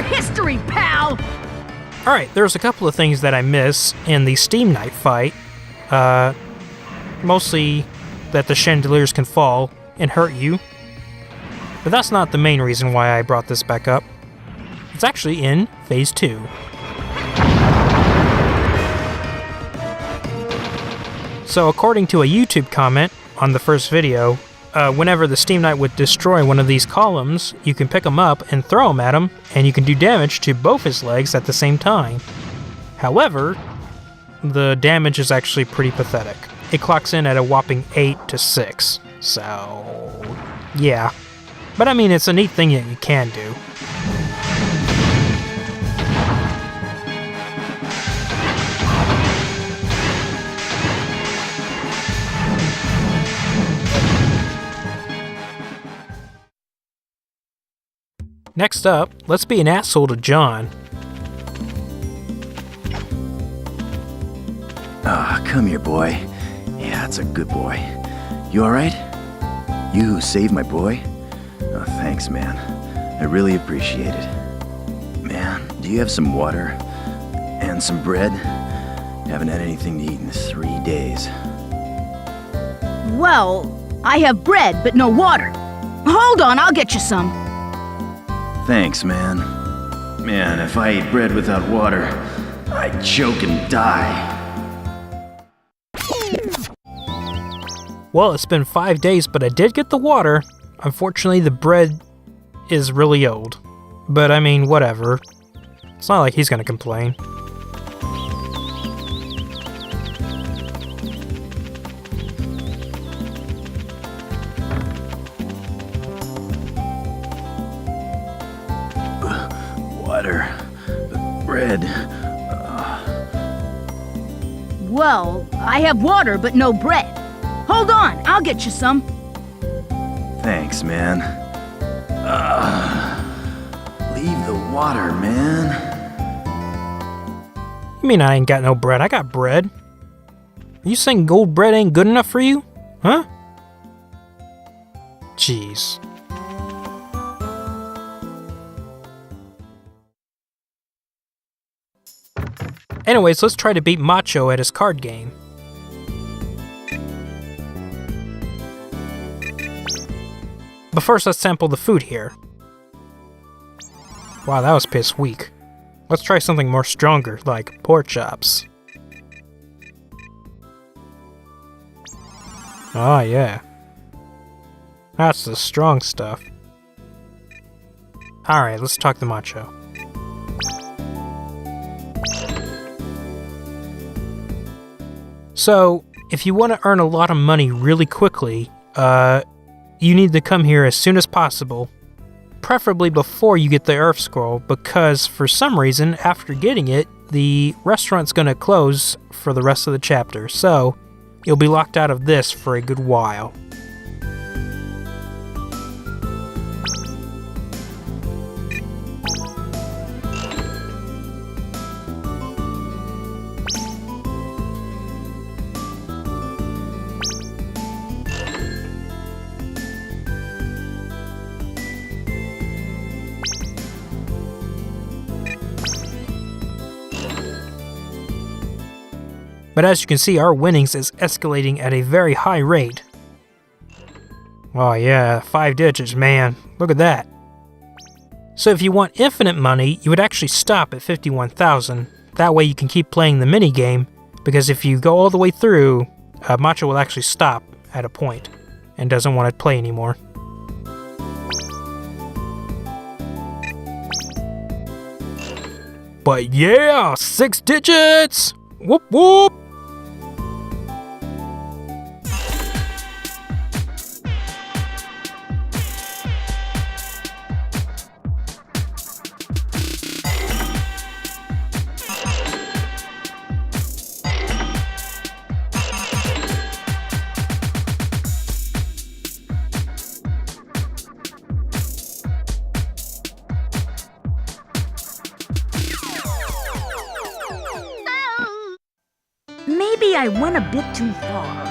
history, pal! Alright, there's a couple of things that I miss in the Steam Knight fight. Mostly that the chandeliers can fall and hurt you. But that's not the main reason why I brought this back up. It's actually in Phase 2. So according to a YouTube comment on the first video, whenever the Steam Knight would destroy one of these columns, you can pick them up and throw them at him, and you can do damage to both his legs at the same time. However, the damage is actually pretty pathetic. It clocks in at a whopping 8 to 6, so yeah. But I mean, it's a neat thing that you can do. Next up, let's be an asshole to John. Ah, come here, boy. Yeah, that's a good boy. You alright? You saved my boy? Oh, thanks, man. I really appreciate it. Man, do you have some water? And some bread? Haven't had anything to eat in 3 days. Well, I have bread, but no water. Hold on, I'll get you some. Thanks, man. Man, if I ate bread without water, I'd choke and die. Well, it's been 5 days, but I did get the water. Unfortunately, the bread is really old. But I mean, whatever. It's not like he's gonna complain. Water. Bread. Well, I have water, but no bread. Hold on, I'll get you some. Thanks, man. Leave the water, man. You mean I ain't got no bread? I got bread. You saying gold bread ain't good enough for you? Huh? Jeez. Anyways, let's try to beat Macho at his card game. But first, let's sample the food here. Wow, that was piss weak. Let's try something more stronger, like pork chops. Ah, yeah. That's the strong stuff. Alright, let's talk to Macho. So, if you want to earn a lot of money really quickly, you need to come here as soon as possible. Preferably before you get the Earth Scroll, because for some reason, after getting it, the restaurant's gonna close for the rest of the chapter, so you'll be locked out of this for a good while. But as you can see, our winnings is escalating at a very high rate. Oh yeah, 5 digits, man. Look at that. So if you want infinite money, you would actually stop at 51,000. That way you can keep playing the mini game, because if you go all the way through, Macho will actually stop at a point and doesn't want to play anymore. But yeah, 6 digits! Whoop whoop! Maybe I went a bit too far.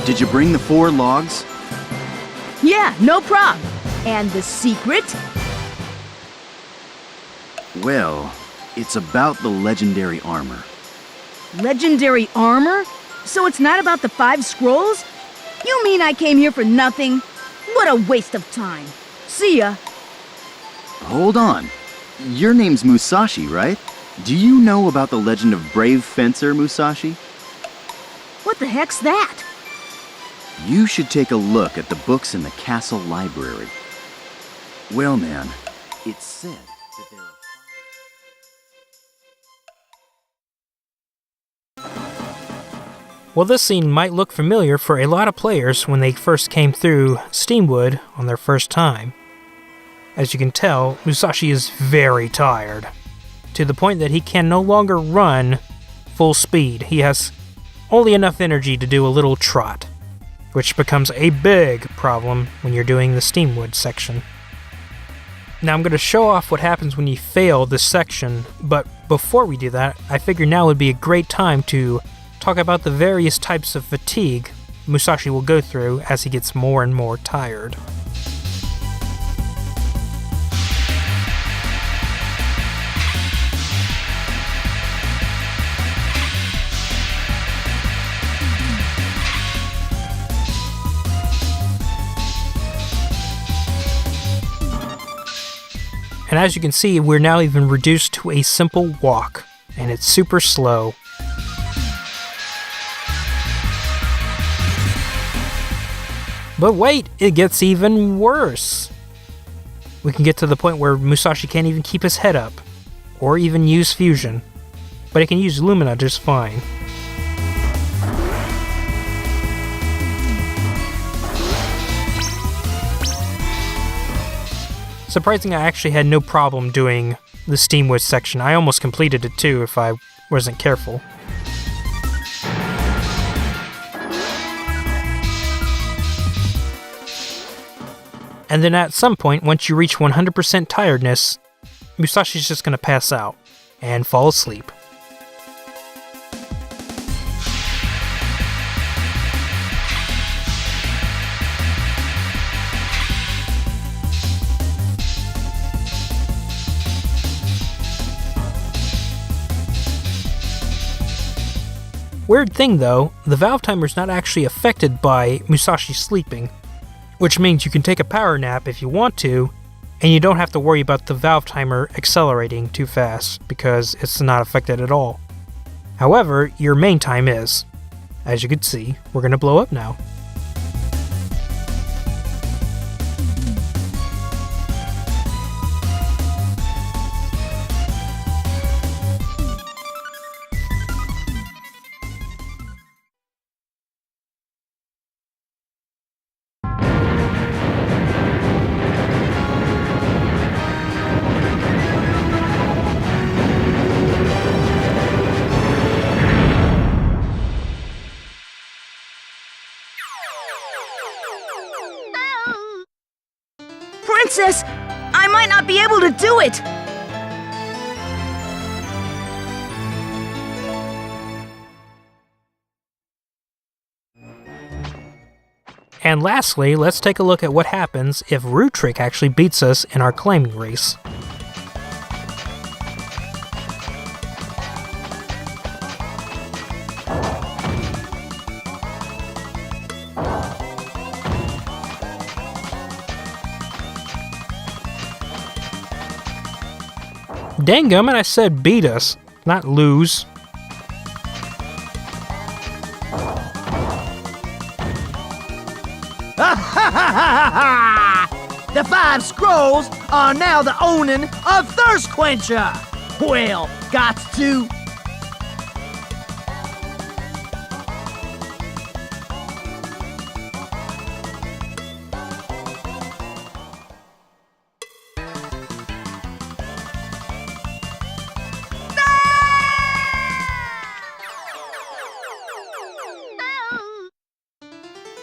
Did you bring the 4 logs? Yeah, no problem. And the secret? Well, it's about the legendary armor. Legendary armor? So it's not about the 5 scrolls? You mean I came here for nothing? What a waste of time. See ya. Hold on. Your name's Musashi, right? Do you know about the legend of brave fencer Musashi? What the heck's that? You should take a look at the books in the castle library. Well, man, it's said that there are... Well, this scene might look familiar for a lot of players when they first came through Steamwood on their first time. As you can tell, Musashi is very tired, to the point that he can no longer run full speed. He has only enough energy to do a little trot, which becomes a big problem when you're doing the Steamwood section. Now I'm going to show off what happens when you fail this section, but before we do that, I figure now would be a great time to talk about the various types of fatigue Musashi will go through as he gets more and more tired. And as you can see, we're now even reduced to a simple walk, and it's super slow. But wait, it gets even worse. We can get to the point where Musashi can't even keep his head up, or even use fusion, but he can use Lumina just fine. Surprising, I actually had no problem doing the Steamwood section. I almost completed it too if I wasn't careful. And then at some point, once you reach 100% tiredness, Musashi's just going to pass out and fall asleep. Weird thing though, the valve timer's not actually affected by Musashi sleeping, which means you can take a power nap if you want to, and you don't have to worry about the valve timer accelerating too fast, because it's not affected at all. However, your main time is. As you can see, we're going to blow up now. Princess, I might not be able to do it! And lastly, let's take a look at what happens if Rutrick actually beats us in our climbing race. Dangummit, I said beat us, not lose. The 5 scrolls are now the owning of Thirst Quencher. Well, gots to.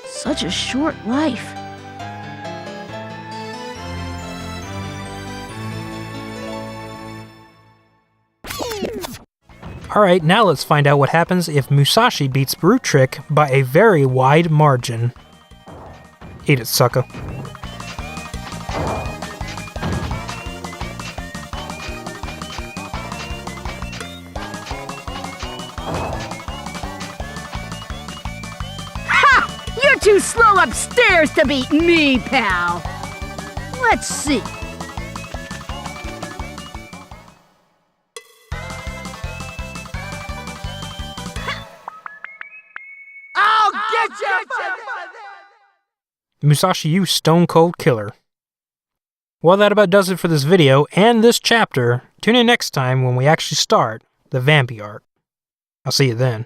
Such a short life. Alright, now let's find out what happens if Musashi beats Brute Trick by a very wide margin. Eat it, sucker. Ha! You're too slow upstairs to beat me, pal. Let's see. I'll get you! Musashi, you stone cold killer. Well, that about does it for this video and this chapter. Tune in next time when we actually start the Vampy arc. I'll see you then.